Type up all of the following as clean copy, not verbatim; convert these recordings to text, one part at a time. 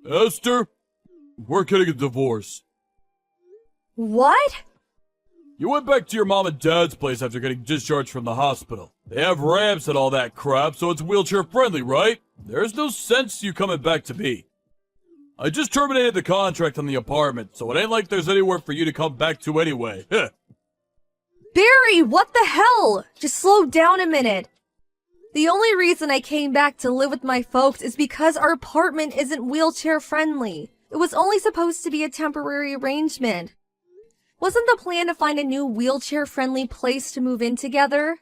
Esther, we're getting a divorce. What? You went back to your mom and dad's place after getting discharged from the hospital. They have ramps and all that crap, so it's wheelchair friendly, right? There's no sense you coming back to me. I just terminated the contract on the apartment, so it ain't like there's anywhere for you to come back to anyway. Barry, what the hell? Just slow down a minute. The only reason I came back to live with my folks is because our apartment isn't wheelchair friendly. It was only supposed to be a temporary arrangement. Wasn't the plan to find a new wheelchair-friendly place to move in together?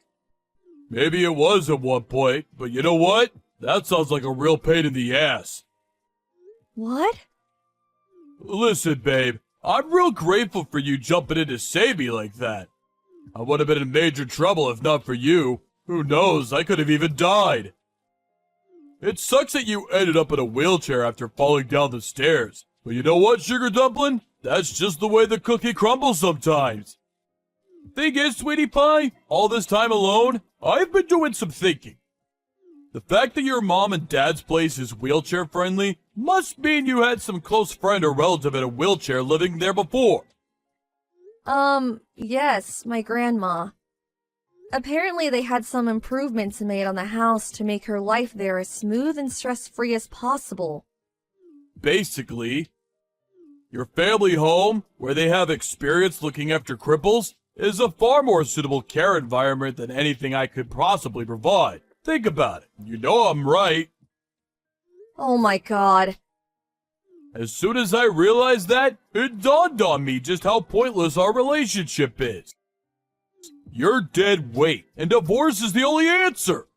Maybe it was at one point, but you know what? That sounds like a real pain in the ass. What? Listen, babe, I'm real grateful for you jumping in to save me like that. I would have been in major trouble if not for you. Who knows, I could have even died. It sucks that you ended up in a wheelchair after falling down the stairs. But you know what, Sugar Dumpling? That's just the way the cookie crumbles sometimes. Thing is, Sweetie Pie, all this time alone, I've been doing some thinking. The fact that your mom and dad's place is wheelchair friendly must mean you had some close friend or relative in a wheelchair living there before. Yes, my grandma. Apparently they had some improvements made on the house to make her life there as smooth and stress-free as possible. Basically, your family home, where they have experience looking after cripples, is a far more suitable care environment than anything I could possibly provide. Think about it. You know I'm right. Oh my god. As soon as I realized that, it dawned on me just how pointless our relationship is. You're dead weight, and divorce is the only answer.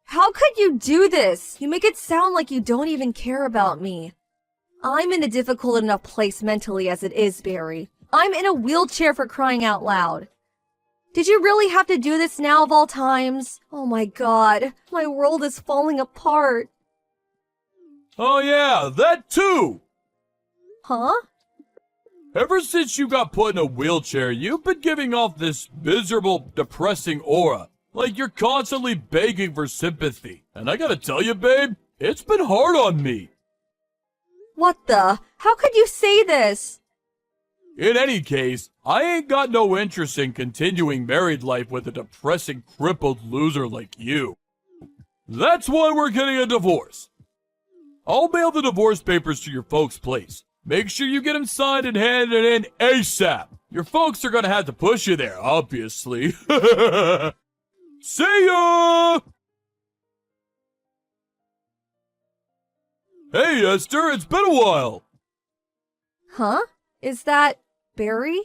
How could you do this? You make it sound like you don't even care about me. I'm in a difficult enough place mentally as it is, Barry. I'm in a wheelchair for crying out loud. Did you really have to do this now of all times? Oh my god, my world is falling apart. Oh yeah, that too! Huh? Ever since you got put in a wheelchair, you've been giving off this miserable, depressing aura. Like you're constantly begging for sympathy. And I gotta tell you, babe, it's been hard on me. What the? How could you say this? In any case, I ain't got no interest in continuing married life with a depressing, crippled loser like you. That's why we're getting a divorce. I'll mail the divorce papers to your folks' place. Make sure you get them signed and handed in ASAP. Your folks are gonna have to push you there, obviously. See ya! Hey, Esther, it's been a while. Huh? Is that Barry?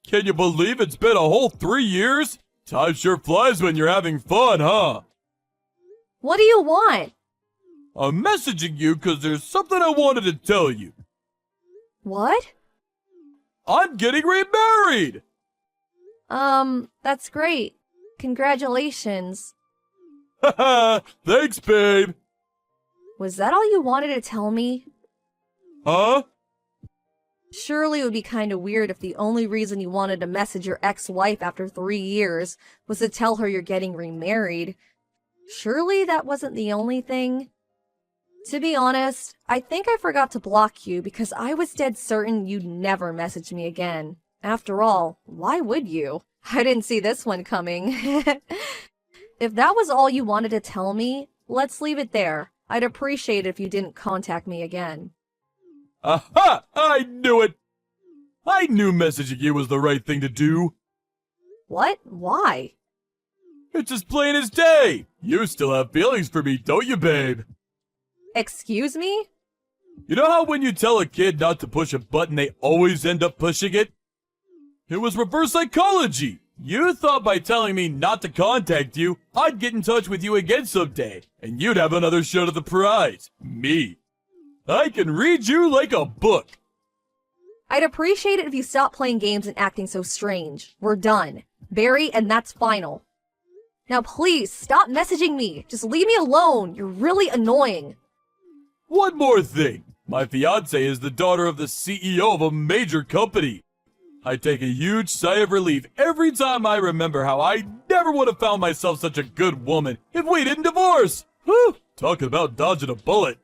Can you believe it's been a whole 3 years? Time sure flies when you're having fun, huh? What do you want? I'm messaging you because there's something I wanted to tell you. What? I'm getting remarried! That's great. Congratulations. Haha, thanks, babe. Was that all you wanted to tell me? Huh? Surely it would be kinda weird if the only reason you wanted to message your ex-wife after 3 years was to tell her you're getting remarried. Surely that wasn't the only thing? To be honest, I think I forgot to block you because I was dead certain you'd never message me again. After all, why would you? I didn't see this one coming. If that was all you wanted to tell me, let's leave it there. I'd appreciate it if you didn't contact me again. Aha! I knew it! I knew messaging you was the right thing to do. What? Why? It's as plain as day. You still have feelings for me, don't you, babe? Excuse me? You know how when you tell a kid not to push a button, they always end up pushing it? It was reverse psychology. You thought by telling me not to contact you, I'd get in touch with you again someday, and you'd have another shot at the prize. Me. I can read you like a book. I'd appreciate it if you stopped playing games and acting so strange. We're done. Barry, and that's final. Now please, stop messaging me. Just leave me alone. You're really annoying. One more thing. My fiancée is the daughter of the CEO of a major company. I take a huge sigh of relief every time I remember how I never would have found myself such a good woman if we didn't divorce. Whew, talking about dodging a bullet.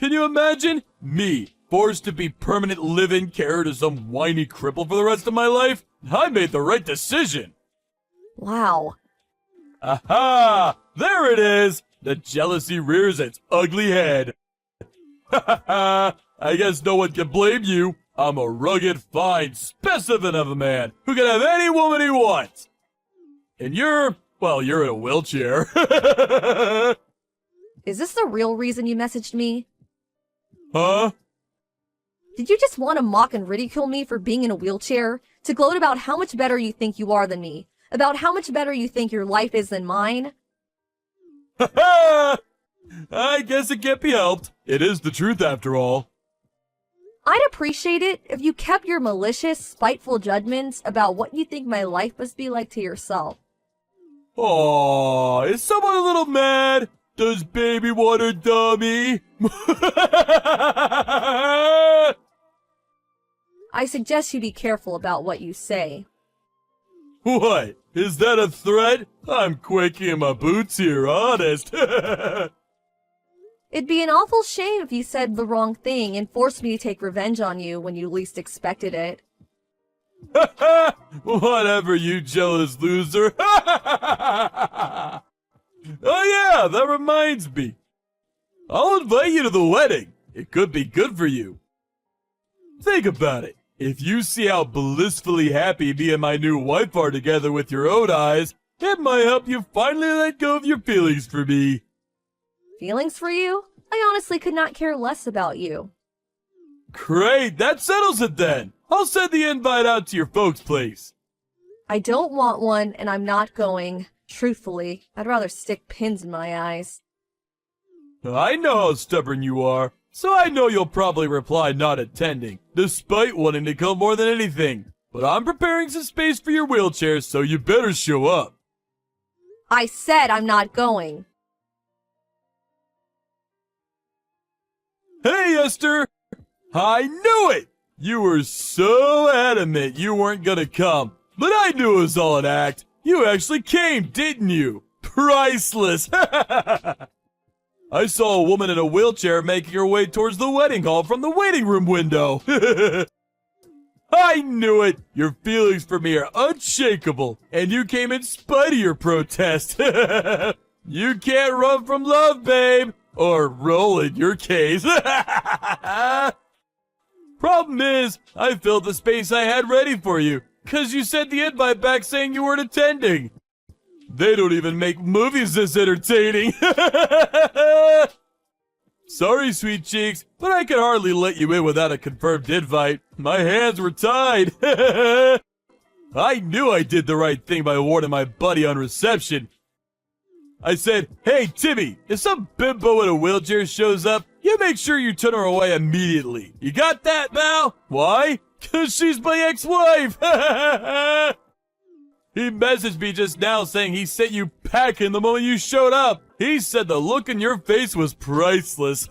Can you imagine? Me, forced to be permanent live-in carer to some whiny cripple for the rest of my life? I made the right decision. Wow. Aha! There it is! The jealousy rears its ugly head. Ha ha ha! I guess no one can blame you. I'm a rugged, fine specimen of a man who can have any woman he wants. And you're in a wheelchair. Is this the real reason you messaged me? Huh? Did you just want to mock and ridicule me for being in a wheelchair? To gloat about how much better you think you are than me? About how much better you think your life is than mine? Ha ha! I guess it can't be helped. It is the truth after all. I'd appreciate it if you kept your malicious, spiteful judgments about what you think my life must be like to yourself. Aw, is someone a little mad? Does baby want her dummy? I suggest you be careful about what you say. What? Is that a threat? I'm quaking in my boots here, honest. It'd be an awful shame if you said the wrong thing and forced me to take revenge on you when you least expected it. Whatever, you jealous loser. Oh yeah, that reminds me. I'll invite you to the wedding. It could be good for you. Think about it. If you see how blissfully happy me and my new wife are together with your own eyes, it might help you finally let go of your feelings for me. Feelings for you? I honestly could not care less about you. Great, that settles it then. I'll send the invite out to your folks' place. I don't want one, and I'm not going. Truthfully, I'd rather stick pins in my eyes. I know how stubborn you are, so I know you'll probably reply not attending, despite wanting to come more than anything. But I'm preparing some space for your wheelchair, so you better show up. I said I'm not going. Hey, Esther! I knew it! You were so adamant you weren't gonna come, but I knew it was all an act. You actually came, didn't you? Priceless! I saw a woman in a wheelchair making her way towards the wedding hall from the waiting room window. I knew it! Your feelings for me are unshakable, and you came in spite of your protest. You can't run from love, babe! Or roll in your case. Problem is, I filled the space I had ready for you, 'cause you sent the invite back saying you weren't attending. They don't even make movies this entertaining. Sorry, sweet cheeks, but I could hardly let you in without a confirmed invite. My hands were tied. I knew I did the right thing by warning my buddy on reception. I said, hey, Timmy, if some bimbo in a wheelchair shows up, you make sure you turn her away immediately. You got that, Mal? Why? 'Cause she's my ex-wife. He messaged me just now saying he sent you packing the moment you showed up. He said the look in your face was priceless.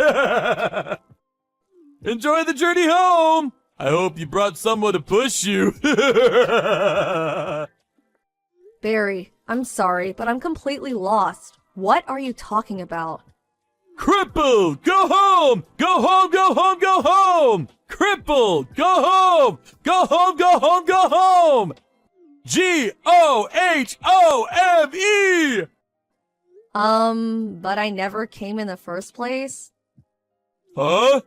Enjoy the journey home. I hope you brought someone to push you. Barry, I'm sorry, but I'm completely lost. What are you talking about? Cripple, go home! Go home, go home, go home! Cripple, go home! Go home, go home, go home! G-O-H-O-M-E! But I never came in the first place? Huh?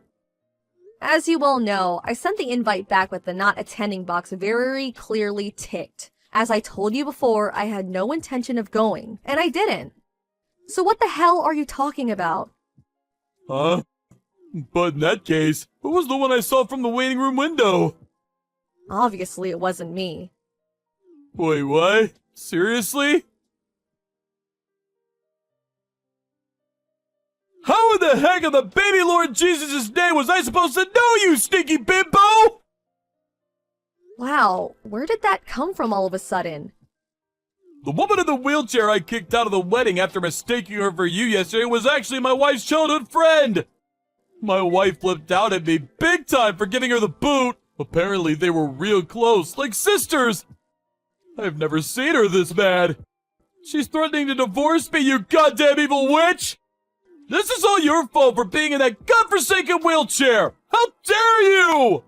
As you well know, I sent the invite back with the not attending box very clearly ticked. As I told you before, I had no intention of going, and I didn't. So what the hell are you talking about? Huh? But in that case, what was the one I saw from the waiting room window? Obviously, it wasn't me. Wait, what? Seriously? How in the heck in the baby Lord Jesus' name was I supposed to know, you stinky bimbo? Wow, where did that come from all of a sudden? The woman in the wheelchair I kicked out of the wedding after mistaking her for you yesterday was actually my wife's childhood friend. My wife flipped out at me big time for giving her the boot. Apparently they were real close, like sisters. I've never seen her this mad. She's threatening to divorce me, you goddamn evil witch! This is all your fault for being in that godforsaken wheelchair! How dare you!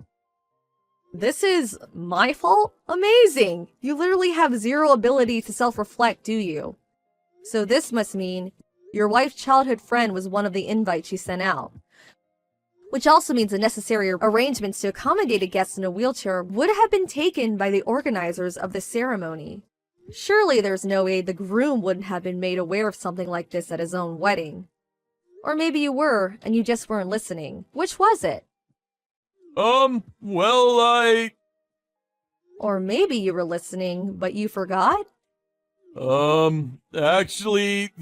This is my fault? Amazing! You literally have zero ability to self-reflect, do you? So this must mean your wife's childhood friend was one of the invites you sent out. Which also means the necessary arrangements to accommodate a guest in a wheelchair would have been taken by the organizers of the ceremony. Surely there's no way the groom wouldn't have been made aware of something like this at his own wedding. Or maybe you were, and you just weren't listening. Which was it? Well, Or maybe you were listening, but you forgot? Actually,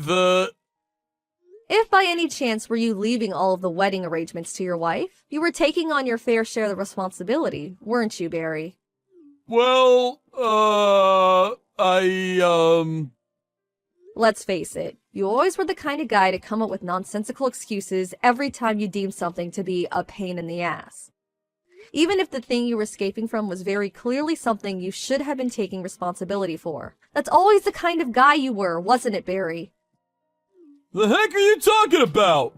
If by any chance were you leaving all of the wedding arrangements to your wife, you were taking on your fair share of the responsibility, weren't you, Barry? well, Let's face it, you always were the kind of guy to come up with nonsensical excuses every time you deemed something to be a pain in the ass. Even if the thing you were escaping from was very clearly something you should have been taking responsibility for. That's always the kind of guy you were, wasn't it, Barry? the heck are you talking about?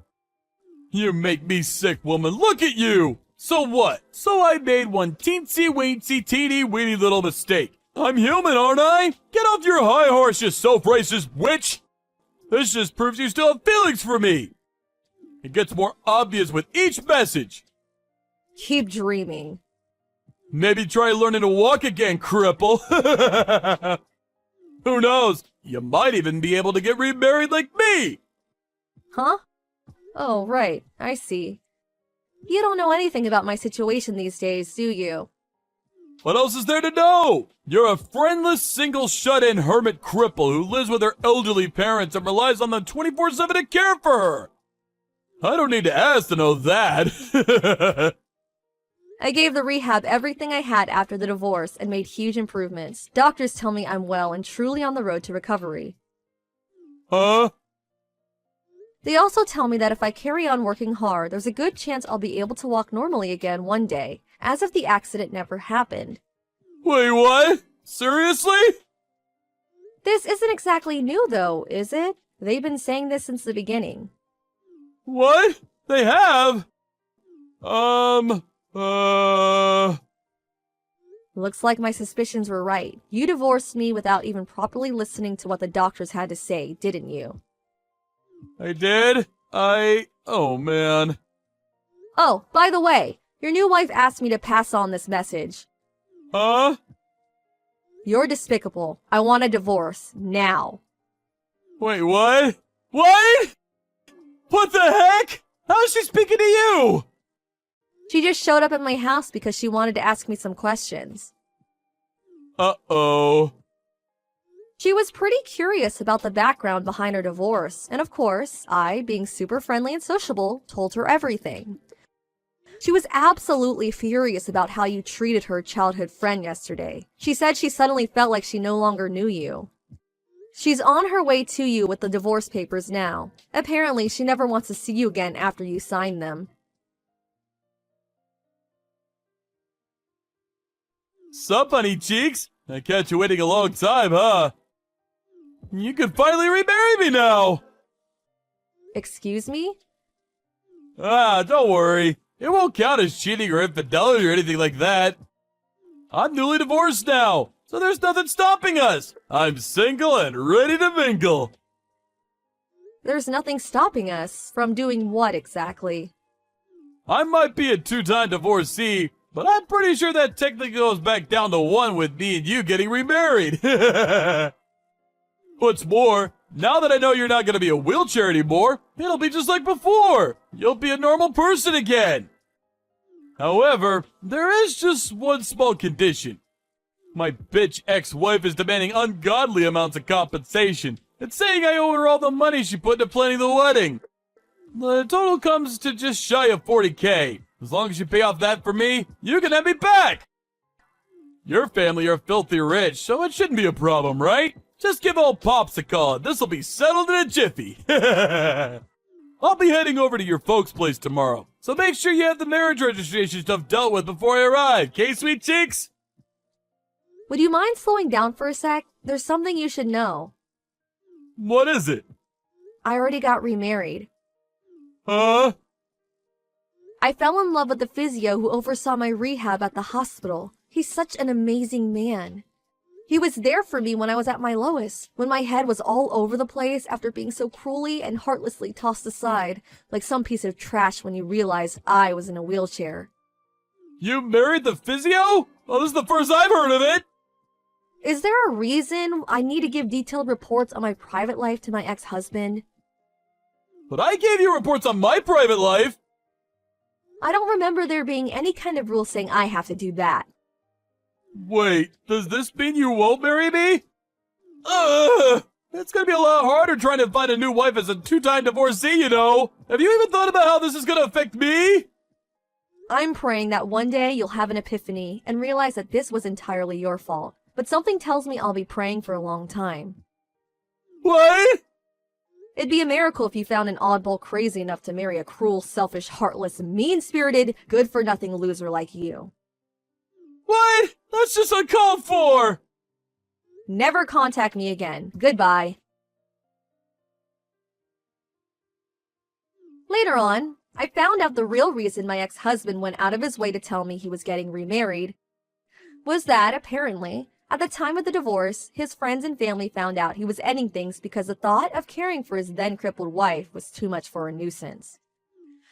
You make me sick, woman. Look at you! So what? So I made one teensy-weensy, teeny-weeny little mistake. I'm human, aren't I? Get off your high horse, you self-racist witch! This just proves you still have feelings for me! It gets more obvious with each message. Keep dreaming. Maybe try learning to walk again, cripple. Who knows? You might even be able to get remarried like me! Huh? Oh, right. I see. You don't know anything about my situation these days, do you? What else is there to know? You're a friendless, single, shut-in hermit cripple who lives with her elderly parents and relies on them 24/7 to care for her. I don't need to ask to know that. I gave the rehab everything I had after the divorce and made huge improvements. Doctors tell me I'm well and truly on the road to recovery. Huh? They also tell me that if I carry on working hard, there's a good chance I'll be able to walk normally again one day, as if the accident never happened. Wait, what? Seriously? This isn't exactly new, though, is it? They've been saying this since the beginning. What? They have? Looks like my suspicions were right. You divorced me without even properly listening to what the doctors had to say, didn't you? I did? Oh man. Oh, by the way, your new wife asked me to pass on this message. Huh? You're despicable. I want a divorce. Now. Wait, what? What? What the heck? How is she speaking to you? She just showed up at my house because she wanted to ask me some questions. Uh-oh. She was pretty curious about the background behind her divorce, and of course, I, being super friendly and sociable, told her everything. She was absolutely furious about how you treated her childhood friend yesterday. She said she suddenly felt like she no longer knew you. She's on her way to you with the divorce papers now. Apparently, she never wants to see you again after you sign them. Sup, honey cheeks? I catch you waiting a long time, huh? You can finally remarry me now! Excuse me? Don't worry. It won't count as cheating or infidelity or anything like that. I'm newly divorced now, so there's nothing stopping us. I'm single and ready to mingle. There's nothing stopping us from doing what exactly? I might be a two-time divorcee, but I'm pretty sure that technically goes back down to one with me and you getting remarried. What's more, now that I know you're not going to be a wheelchair anymore, it'll be just like before. You'll be a normal person again. However, there is just one small condition. My bitch ex-wife is demanding ungodly amounts of compensation and saying I owe her all the money she put into planning the wedding. The total comes to just shy of 40K. As long as you pay off that for me, you can have me back. Your family are filthy rich, so it shouldn't be a problem, right? Just give old Pops a call, and this'll be settled in a jiffy. I'll be heading over to your folks' place tomorrow, so make sure you have the marriage registration stuff dealt with before I arrive, okay, sweet cheeks? Would you mind slowing down for a sec? There's something you should know. What is it? I already got remarried. Huh? I fell in love with the physio who oversaw my rehab at the hospital. He's such an amazing man. He was there for me when I was at my lowest, when my head was all over the place after being so cruelly and heartlessly tossed aside, like some piece of trash when you realized I was in a wheelchair. You married the physio? Oh, this is the first I've heard of it! Is there a reason I need to give detailed reports on my private life to my ex-husband? But I gave you reports on my private life! I don't remember there being any kind of rule saying I have to do that. Wait, does this mean you won't marry me? Ugh! It's gonna be a lot harder trying to find a new wife as a two-time divorcee, you know! Have you even thought about how this is gonna affect me? I'm praying that one day you'll have an epiphany and realize that this was entirely your fault. But something tells me I'll be praying for a long time. What? It'd be a miracle if you found an oddball crazy enough to marry a cruel, selfish, heartless, mean-spirited, good-for-nothing loser like you. What? That's just uncalled for! Never contact me again. Goodbye. Later on, I found out the real reason my ex-husband went out of his way to tell me he was getting remarried was that, apparently, at the time of the divorce, his friends and family found out he was ending things because the thought of caring for his then-crippled wife was too much for a nuisance.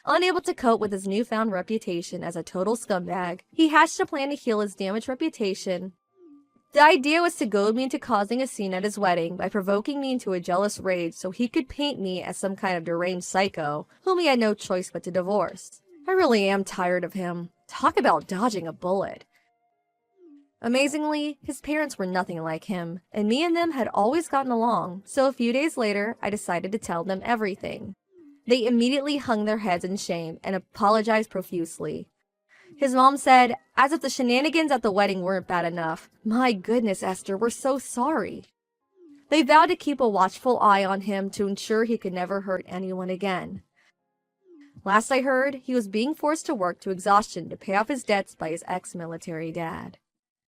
Unable to cope with his newfound reputation as a total scumbag, he hatched a plan to heal his damaged reputation. The idea was to goad me into causing a scene at his wedding by provoking me into a jealous rage so he could paint me as some kind of deranged psycho whom he had no choice but to divorce. I really am tired of him. Talk about dodging a bullet. Amazingly, his parents were nothing like him, and me and them had always gotten along, so a few days later, I decided to tell them everything. They immediately hung their heads in shame and apologized profusely. His mom said, as if the shenanigans at the wedding weren't bad enough, "My goodness, Esther, we're so sorry." They vowed to keep a watchful eye on him to ensure he could never hurt anyone again. Last I heard, he was being forced to work to exhaustion to pay off his debts by his ex-military dad.